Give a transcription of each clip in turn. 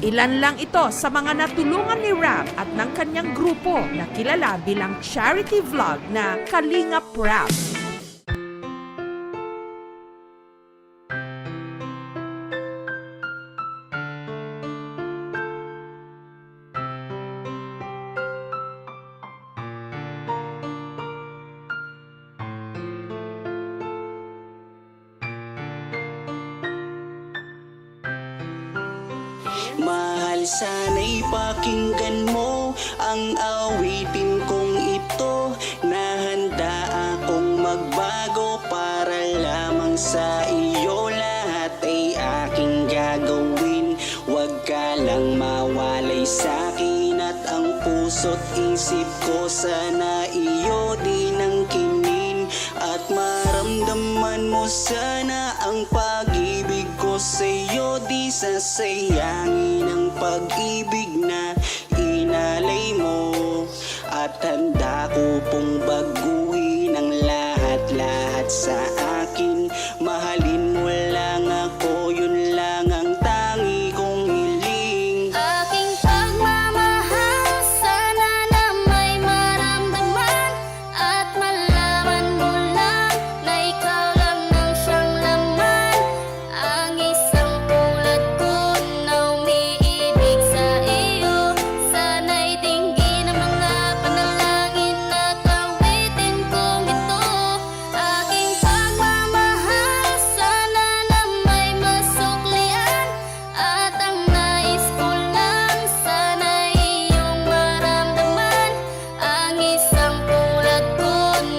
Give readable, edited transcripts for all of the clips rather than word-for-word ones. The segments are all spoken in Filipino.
Ilan lang ito sa mga natulungan ni Rap at ng kanyang grupo na kilala bilang charity vlog na Kalingap Rap. Mahal, sana'y pakinggan mo ang awitin kong ito, na handa akong magbago para lamang sa iyo. Lahat ay aking gagawin, huwag ka lang mawalay sa'kin. At ang puso't isip ko sana iyo din ang kinin, at maramdaman mo sana ang pag-ibig ko sa'yo. Di sasayangin ang pag-ibig na inalay mo, at handa ko pong baguhin ang lahat-lahat sa akin. Mahalin mo lang ako, yun lang ang tangi kong hiling. Aking pagmamahal, sana na may maramdaman, at malaman mo lang na ikaw lang ang siyang laman. Ang isang tulad ko na umiibig sa iyo, sana'y dinggin ang mga panalangin at awitin kong ito. Aking pagmamahal, sana na may masuklian, at ang nais ko lang sana'y iyong maramdaman. Ang isang tulad ko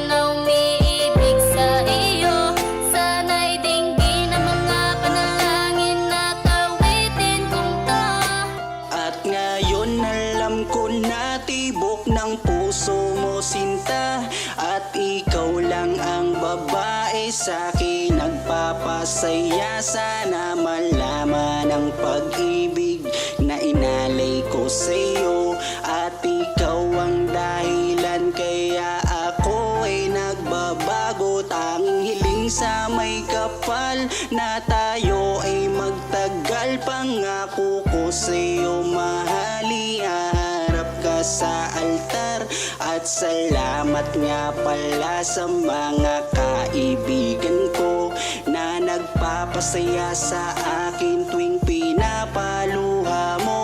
na umiibig sa iyo, sana'y dinggin ang mga panalangin at awitin kong to. At ngayon alam ko na tibok ng puso mo sinta, at ikaw lang ang babae sa'kin nagpapasaya. Sana malaman ang pag-ibig na inalay ko sa'yo, at ikaw ang dahilan kaya ako ay nagbabago. Tanging hiling sa may kapal na tayo ay magtagal. Pangako ko sa'yo, mahal, iharap ka sa altar. At salamat nga pala sa mga kaibigan ko na nagpapasaya sa akin tuwing pinapaluha mo.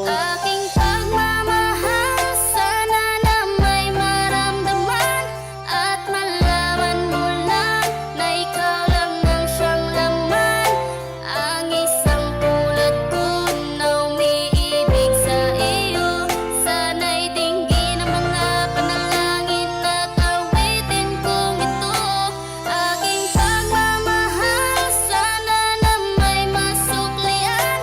Aking pagmamahal, sana na may maramdaman, at malaman mo lang na ikaw lang ang siyang laman. Ang isang tulad ko na umiibig sa iyo, sana'y dinggin ang mga panalangin at awitin kong ito. Aking pagmamahal, sana na may masuklian,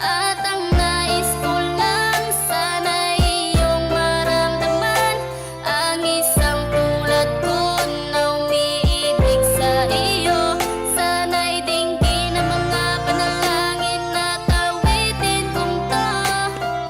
at ang nais ko lang sana'y iyong maramdaman. Ang isang tulad ko na umiibig sa iyo, sana'y dinggin ang mga panalangin at awitin kong to.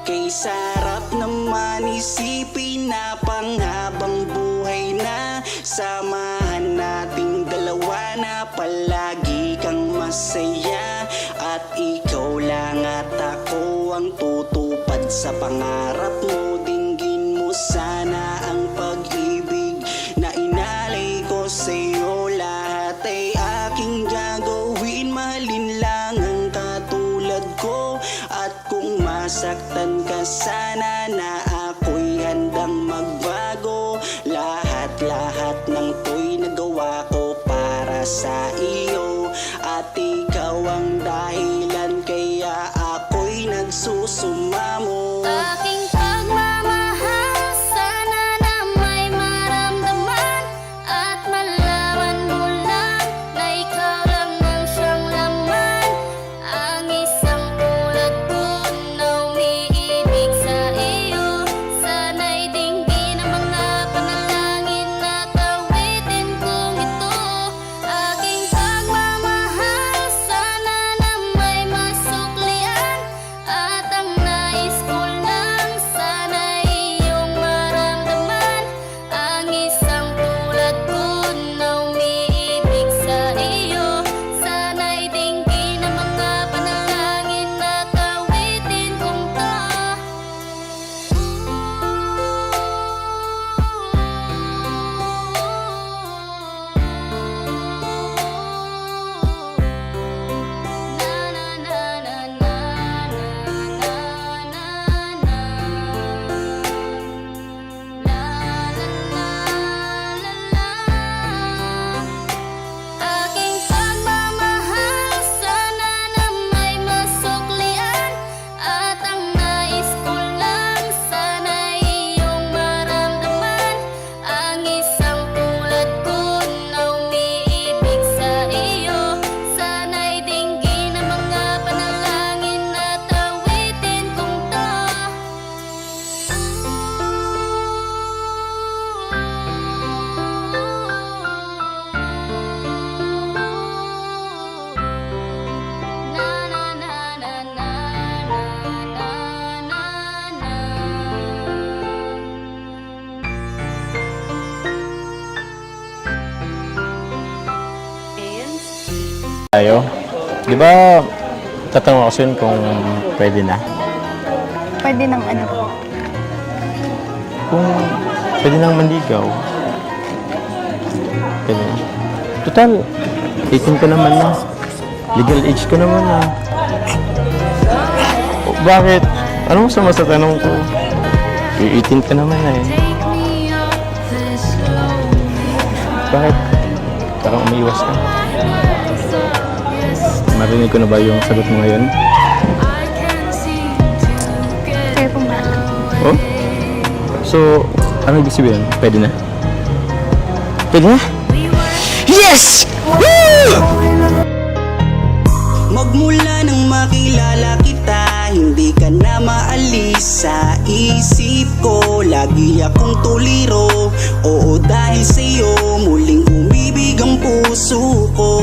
Kay sarap naman isipin na panghabang buhay na samahan nating dalawa, na palagi kang masaya. At ikaw lang at ako ang tutupad sa pangarap mo. Dinggin mo sana ang pag-ibig na inalay ko sa'yo. Lahat ay aking gagawin, mahalin lang ang katulad ko. At kung masaktan ka sana, na ako'y handang magbago. Lahat-lahat ng to'y nagawa ko para sa iyo, at ikaw ang dahilan kaya ako'y nagsusumamo. Aking pagmamahal, sana na may maramdaman, at malaman mo lang na ikaw lang ang siyang laman. Ang isang tulad ko na umiibig sa iyo, sana'y dinggin ang mga panalangin at awitin kong ito. Aking pagmamahal, sana na may masuklian, at ang nais ko tayo. Di ba, tatanong ako yun kung pwede na? Pwede ng ano po. Kung pwede nang manligaw. Pwede na. Total, 18 ka naman na. Legal age ko naman na. O, bakit? Anong masama sa tanong ko? 18 ka naman na eh. Bakit? Parang umiiwas ka. Marinig ko na ba yung sagot mo ngayon? Kayo pong bahala. Oh? So, ano ibig sabihin? Pwede na? Pwede na? Yes! Magmula nang makilala kita, hindi ka na maalis sa isip ko. Lagi akong tuliro, oo dahil sa'yo muling umibig ang puso ko.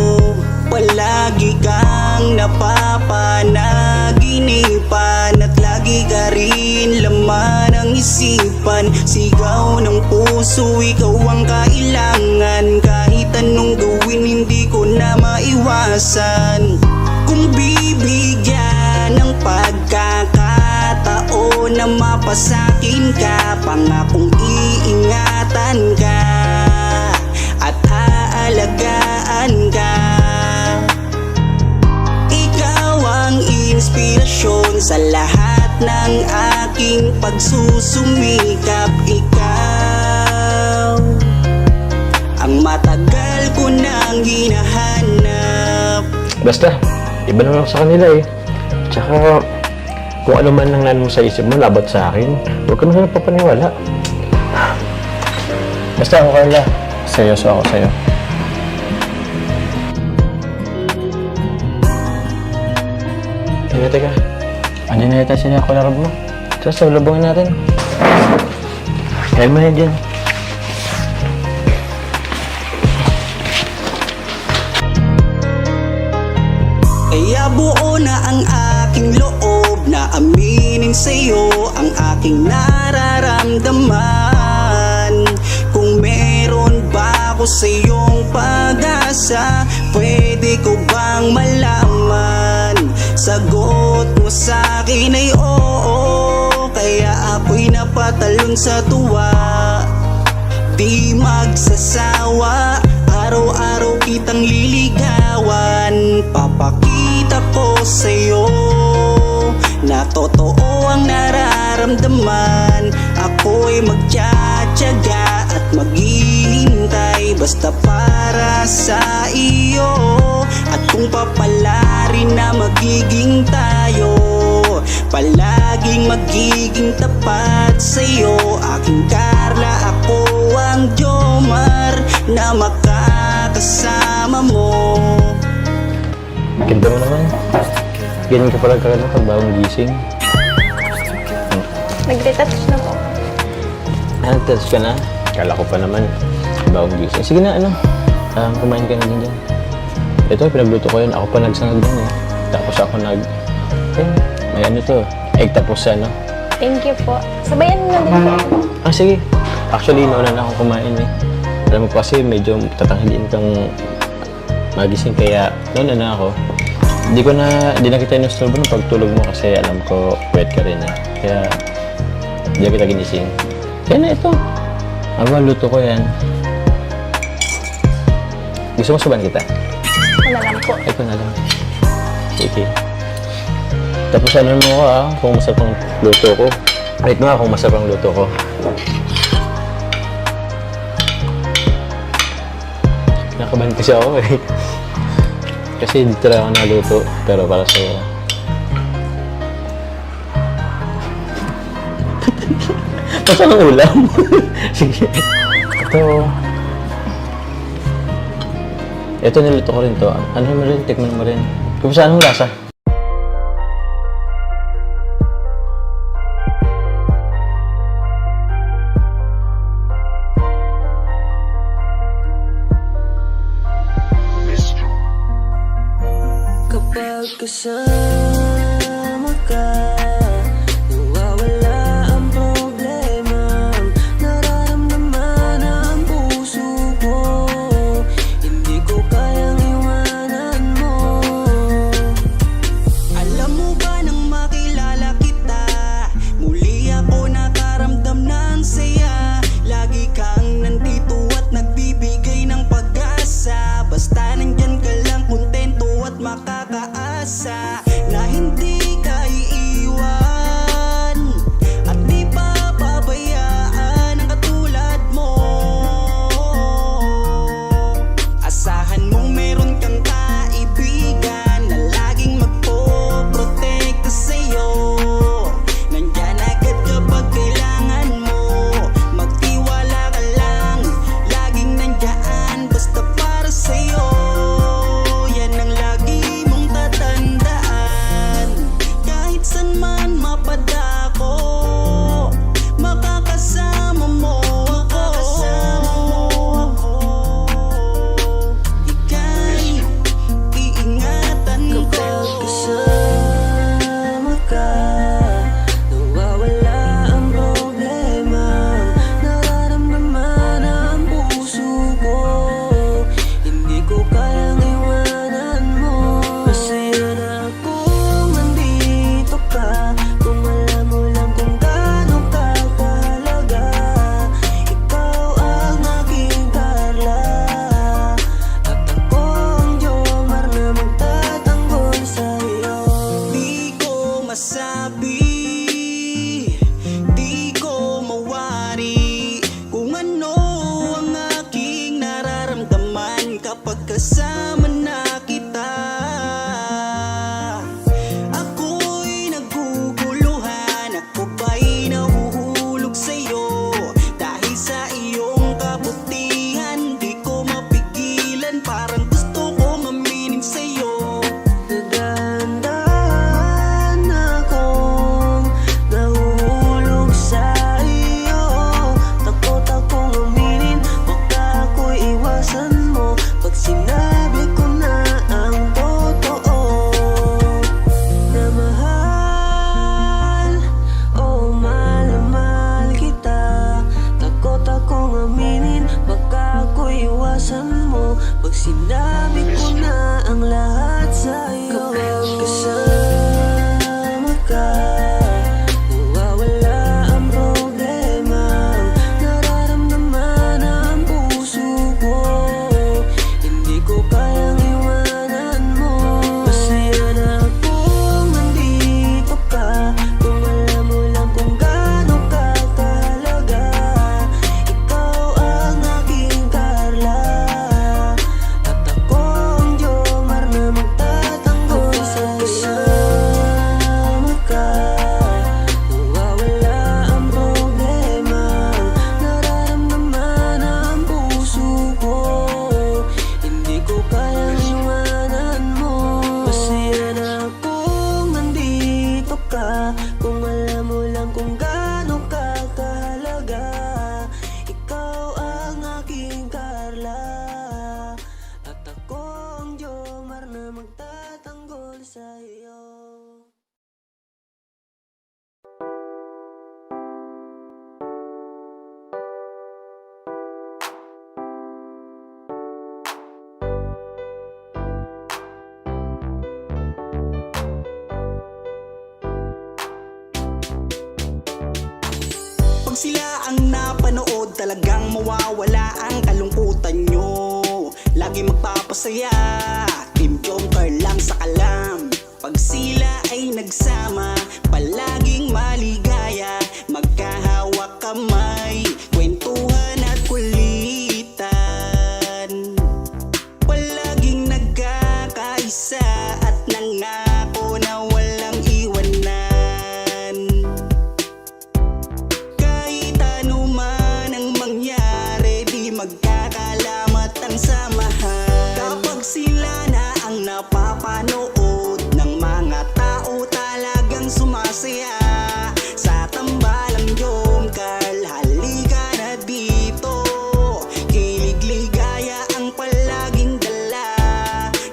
Palagi kang napapanaginipan at lagi ka rin laman ng isipan. Sigaw ng puso, ikaw ang kailangan. Kahit anong gawin, hindi ko na maiwasan. Kung bibigyan ng pagkakataon na mapasakin ka, pangakong iingatan ka at aalagaan ka. Ikaw ang inspirasyon sa lahat ng aking pagsusumikap. Ikaw ang matagal ko nang hinahanap. Basta, iba naman ako sa kanila eh. Tsaka, kung ano man ang nanon mo sa isip mo, labat sa akin, huwag ka na nagpapaniwala. Basta ako, Carla. Seryoso ako sa'yo. Teka. Andiyan na yata sila ako larab mo. Sa labangin natin. Kaya mo na dyan. Kaya buo na ang aking loob na aminin sa'yo ang aking nararamdaman. Kung meron ba ako sa'yong pag-asa, pwede ko bang malaman? Sagot mo sa'kin ay oo, kaya ako'y napatalon sa tuwa. Di magsasawa, araw-araw kitang liligawan. Papakita ko sa'yo na totoo ang nararamdaman. Ako'y magtsatsaga at maghihintay basta para sa iyo. At kung papalarin na magiging tayo, palaging magiging tapat sa'yo. Aking Carla, ako ang Jomar na makakasama mo. Ganda mo naman. Ganyan ka pala Carla pag bagong gising. Nag-retouch na po. Nag-touch ka na? Kala ko pa naman. Bagong gising. Sige na, kumain ka na din dyan. Ito, pinagluto ko yun. Ako pa nagsangag din eh. Tapos ako may ano to, egg tapos ano. Thank you po. Sabayan na din po. Ah, sige. Actually, nauna na akong kumain eh. Alam mo kasi medyo tatanghaliin kang magising kaya nauna na ako. Di na kita inusturbo ng pagtulog mo kasi alam ko wet ka rin eh. Kaya di na kita ginising. Kaya na ito. Luto ko yan. Gusto mo suban kita? Ako na lang po. Ito na lang. Sige. Tapos ano mo ko kung masarap ang luto ko. Wait mo kung masarap ang luto ko. Nakabahan kasi ako eh. Kasi dito lang ako naluto, pero para sa'yo. Tapos anong ulam? Sige. Ito niluto ko rin to. Ano mo rin? Tikman mo rin. Kung saan anong lasa? Kapag kasama ka, nawawala ang problema. Nararamdaman ang puso ko, hindi ko kayang iwanan mo. sabi, di ko mawari kung ano ang aking nararamdaman kapag kasama na kita. Ako'y naguguluhan, ako ba'y nahuhulog sa'yo? Dahil sa iyong kabutihan, di ko mapigilan, parang gusto kong aminin sa'yo. Dahan-dahan akong nahuhulog sa iyo. Takot akong aminin, baka ako'y iwasan mo pag sinabi ko na ang totoo. Na mahal, oh mahal na mahal kita. Takot akong aminin, baka ako'y iwasan mo pag sinabi ko na ang lahat sa'yo. Kapag kasama ka, nawawala ang problema. Nararamdaman ang puso ko, hindi ko kayang iwanan mo. Masaya na akong nandito ka, kung alam mo lang kung gaano ka kahalaga. Ikaw ang aking Carla, at ako ang Jomar na magtatanggol sa kasama ka. Nawawala ang problema, nararamdaman ang puso ko, hindi ko kayang iwanan mo. Masaya na akong nandito ka, kung alam mo lang kung gaano ka kahalaga. Ikaw ang aking Carla, at ako ang Jomar na magtatanggol sa'yo. Pag sila ang napanood, talagang mawawala ang kalungkutan nyo. Lagi magpapasaya, Team Jomcar lang sa kalam. Pag sila ay nagsama, palaging maligaya. Magkahawak kamay, kwentuhan at kulitan. Palaging nagkakaisa at nangako na walang iwanan. Kahit ano man ang mangyari, di magkakalamat ang samahan. Kapag sila na ang napapanood ng mga tao, talagang sumasaya. Sa tambalang Jomcar, halika na dito. Kilig-ligaya ang palaging dala.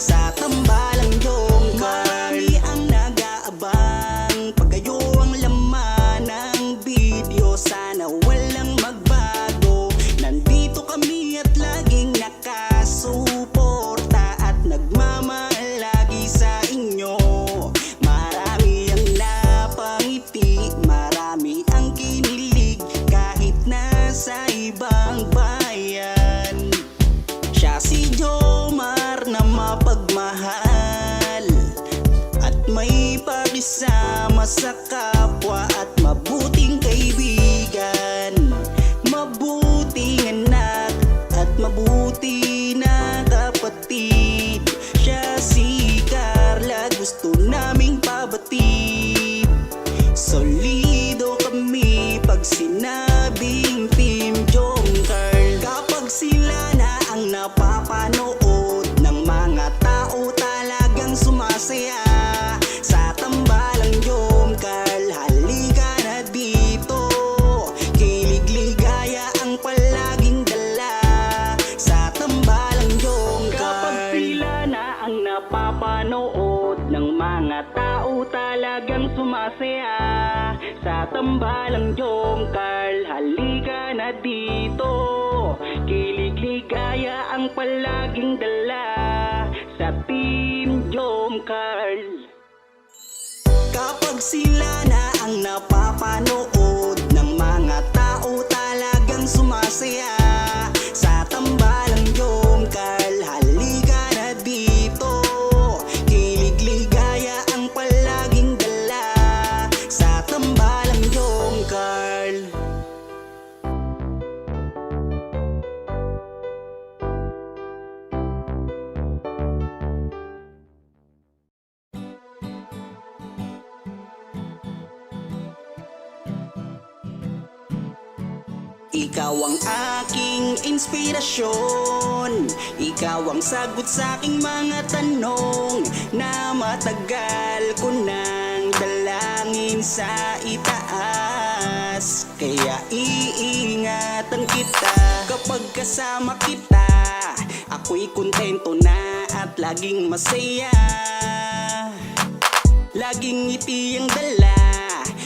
Sa tambalang Jomcar, marami ang nag-aabang. Pag kayo ang laman ng video, sana walang magbago. Nandito kami at laging nakasuporta at nagmamahal lagi sa inyo. Marami ang napangiti, marami ang kinilig, kahit nasa ibang bayan. Siya si Jomar na mapagmahal at may pakisama sa kapwa at mabuting kaibigan. Mabuting anak at mabuti na kapatid. Siya si Carla, gusto naming pabatid. Solido kami pag sinabing Team Jomcar. Kapag sila na ang napapanood ng mga tao, talagang sumasaya. Sa tambalang Jomcar, halika na dito. Kilig-ligaya ang palaging dala. Sa tambalang Jomcar, kapag sila na ang napapanood ng mga tao, talagang sumasaya. Sa tambalang Jomcar, halika na dito. Kilig-ligaya ang palaging dala. Sa Team Jomcar. Kapag sila na ang napapanood ng mga tao, talagang sumasaya. Sa tambalang Jomcar, halika na dito. Kilig-ligaya ang palaging dala. Ikaw ang aking inspirasyon, ikaw ang sagot sa aking mga tanong na matagal ko nang dalangin sa itaas. Kaya iingatan kita kapag kasama kita, ako'y kontento na at laging masaya. Laging ngiti ang dala,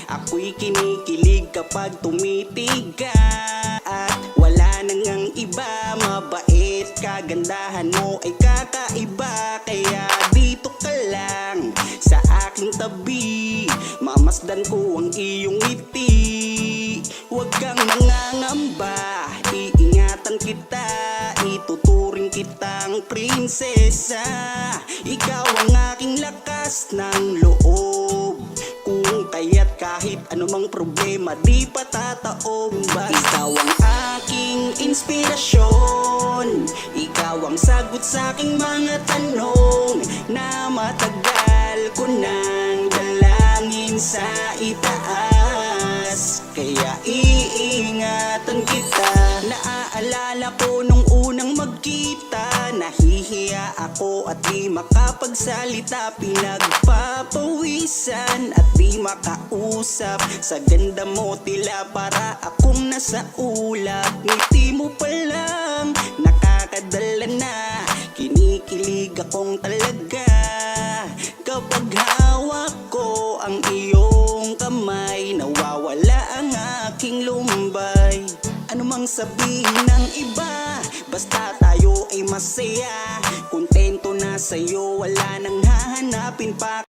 ako'y kinikilig kapag tumitig ka. At wala nang ang iba, mabait, kagandahan mo ay kakaiba. Kaya dito ka lang sa aking tabi, mamasdan ko ang iyong ngiti. Huwag kang mangangamba, iingatan kita, ituturing kitang prinsesa. Ikaw ang aking lakas ng loob, kung kaya't kahit anumang problema di patataob. Ikaw ang aking inspirasyon, ikaw ang sagot sa aking mga tanong na matagal ko nang dalangin sa itaas. Kaya iingatan kita. Naaalala ko nung unang magkita, nahihiya ako at di makapagsalita, pinagpapawisan at di makausap. Sa ganda mo tila para akong nasa ulap, ngiti mo pa lang nakakadala na, kinikilig akong talaga. Kapag hawak ko ang iyong kamay, nawawala ang aking lumbay. Ano mang sabihin ng iba, basta tayo ay masaya. Kontento na sa'yo, wala nang hahanapin pa.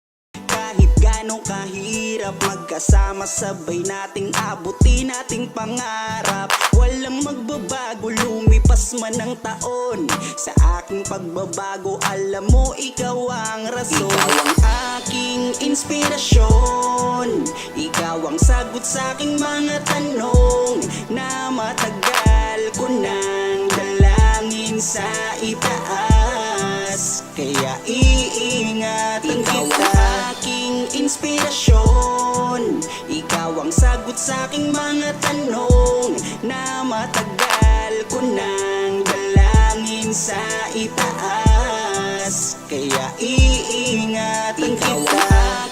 Kahit gano'ng kahirap, magkasama sabay nating abutin nating pangarap. Walang magbabago, lumipas man ang taon, sa aking pagbabago alam mo ikaw ang rason. Ikaw ang aking inspirasyon, ikaw ang sagot sa aking mga tanong na matagal ko nang dalangin sa itaas. Kaya iingatan kita. Ikaw ang aking inspirasyon, ikaw ang sagot sa aking mga tanong na matagal ko nang dalangin sa itaas. Kaya iingatan kita. Ikaw ang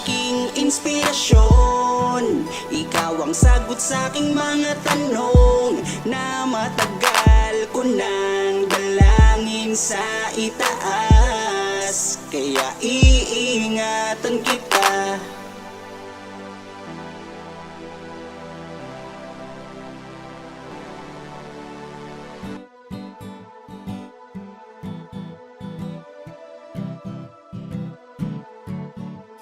aking inspirasyon, ikaw ang sagot sa aking mga tanong na matagal ko nang dalangin sa itaas. Kaya iingatan kita.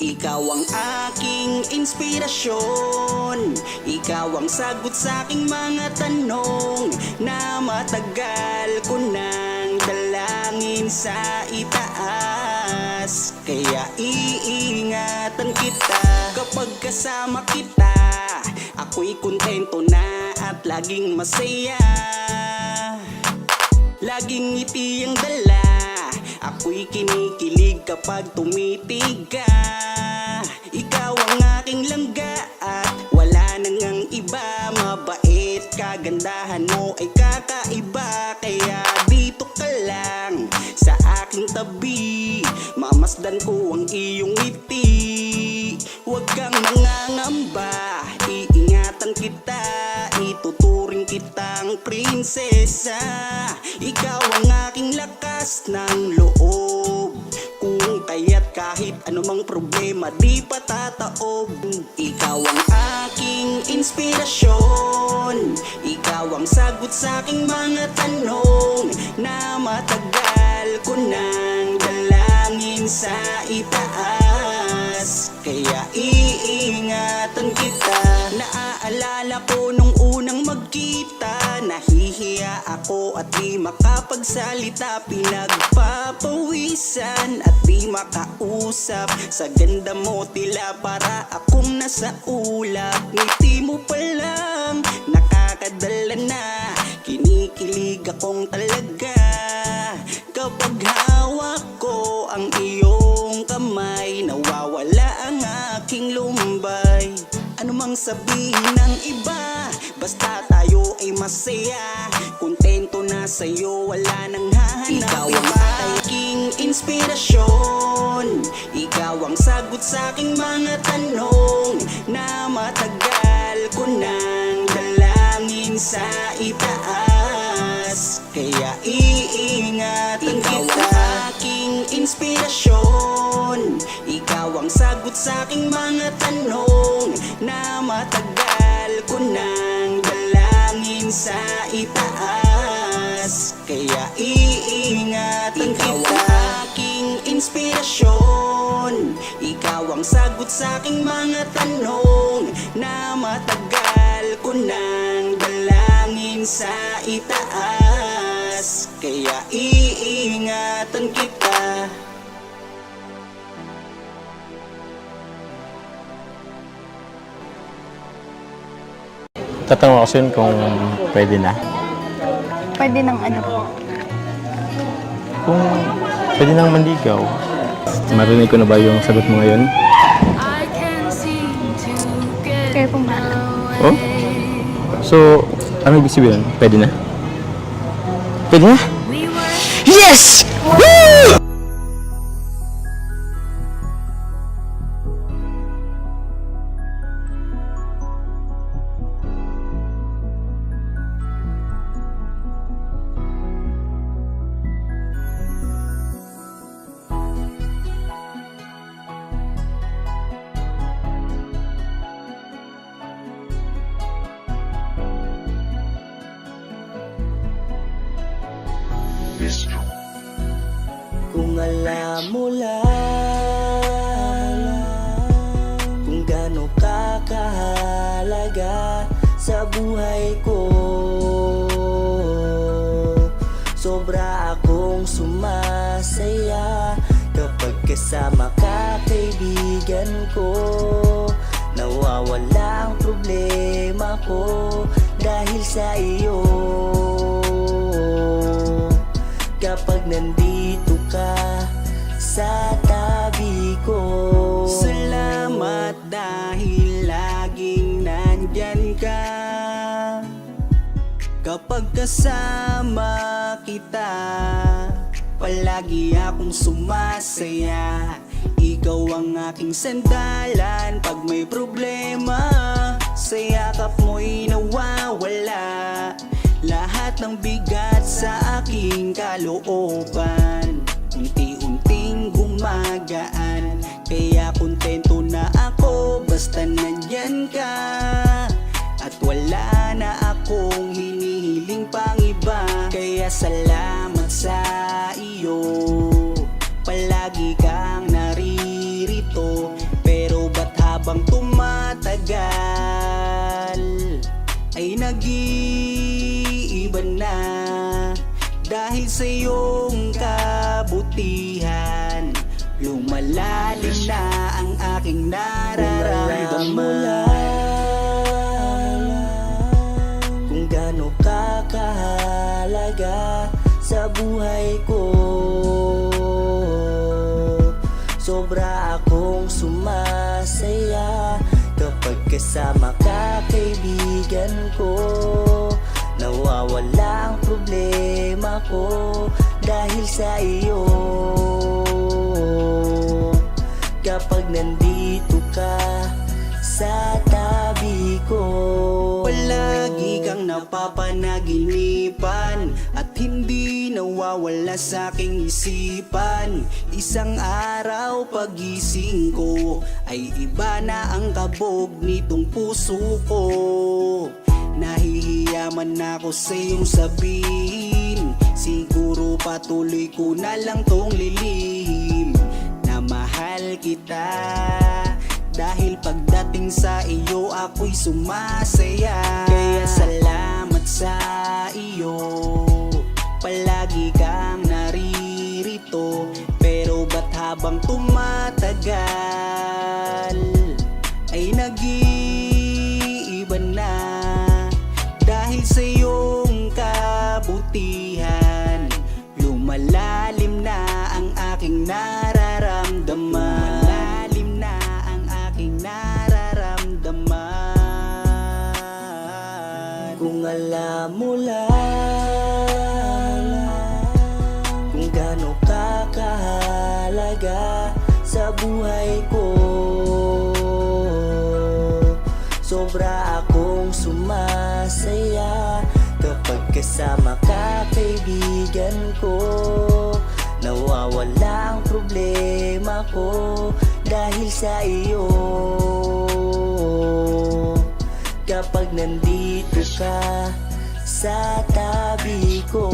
Ikaw ang aking inspirasyon, ikaw ang sagot sa aking mga tanong na matagal ko nang dalangin sa itaas. Kaya iingatan kita kapag kasama kita, ako'y kontento na at laging masaya. Laging ngiti ang dala, ako'y kinikilig kapag tumitig ka. Ikaw ang aking langga at wala nang ang iba, mabait, kagandahan mo ay kakaiba. Kaya dito ka lang sa aking tabi, mamasdan ko ang iyong ngiti. Huwag kang mangangamba, iingatan kita, ituturing kitang prinsesa. Ikaw ang aking lakas ng loob, kung kaya't kahit anumang problema di patataob. Ikaw ang aking inspirasyon, ikaw ang sagot sa aking mga tanong na matagal ko nang dalangin sa itaas. Kaya iingatan kita. Naaalala ko nung unang magkita, nahihiya ako at di makapagsalita, pinagpapawisan at di makausap. Sa ganda mo tila para akong nasa ulap, ngiti mo pa lang nakakadala na, kinikilig akong talaga. Kapag hawak ko ang iyong kamay, nawawala ang aking lumbay. Ano mang sabihin ng iba, basta tayo ay masaya. Kontento na sa'yo, wala nang hahanap. Ikaw ang aking inspirasyon, ikaw ang sagot sa aking mga tanong na matagal ko nang dalangin sa itaas. Kaya iingatan kita. Ikaw ang aking inspirasyon, ikaw ang sagot sa aking mga tanong na matagal ko nang dalangin sa itaas. Kaya iingatan kita. Ikaw ang aking inspirasyon, ikaw ang sagot sa aking mga tanong na matagal ko nang dalangin sa itaas. Kaya iingatan kita. Tatanong ako sa'yo kung pwede na. Pwede ng ano po. Kung pwede nang manligaw, marinig ko na ba yung sagot mo ngayon? Kayo pong bahala. Oh? So, ano ibig sabihin? Pwede na? Pwede na? Yes! Woo! Kung alam mo lang kung gaano ka kahalaga sa buhay ko, sobra akong sumasaya kapag kasama ka, kaibigan ko. Nawawala ang problema ko dahil sa iyo. Kapag nandito ka sa tabi ko, salamat dahil laging nandyan ka. Kapag kasama kita, palagi akong sumasaya. Ikaw ang aking sandalan pag may problema, sa yakap mo'y nawawala lahat ng bigat sa aking kalooban. Unti-unting gumagaan, kaya kontento na ako basta nandyan ka. At wala na akong hinihiling pang iba, kaya salamat sa iyo. Palagi kang naririto, pero ba't habang tumatagal ay nag-iiba na? Dahil sa iyong kabutihan, lumalalim na ang aking nararamdaman. Kung gaano ka kahalaga sa buhay ko, sobra akong sumasaya kapag kasama ka, kaibigan ko. Nawawala ang problema ko dahil sa iyo. Kapag nandito ka sa tabi ko, palagi kang napapanaginipan at hindi nawawala sa aking isipan. Isang araw pagising ko ay iba na ang kabog nitong puso ko. Nahihiyaman ako sa iyong sabihin, siguro patuloy ko na lang tong lilihim na mahal kita. Dahil pagdating sa iyo ako'y sumasaya. Kaya salamat sa iyo, palagi kang naririto, pero ba't habang tumatagal ay nag-iiba na? Dahil sa iyong kabutihan, lumalalim na ang aking nararamdaman. Lumalalim na ang aking nararamdaman. Kung alam mo lang kung gaano ka kahalaga sa buhay ko, sobra akong sumasaya kapag kasama ka, kaibigan ko. Nawawala ang problema ko dahil sa iyo. Kapag nandito ka sa tabi ko,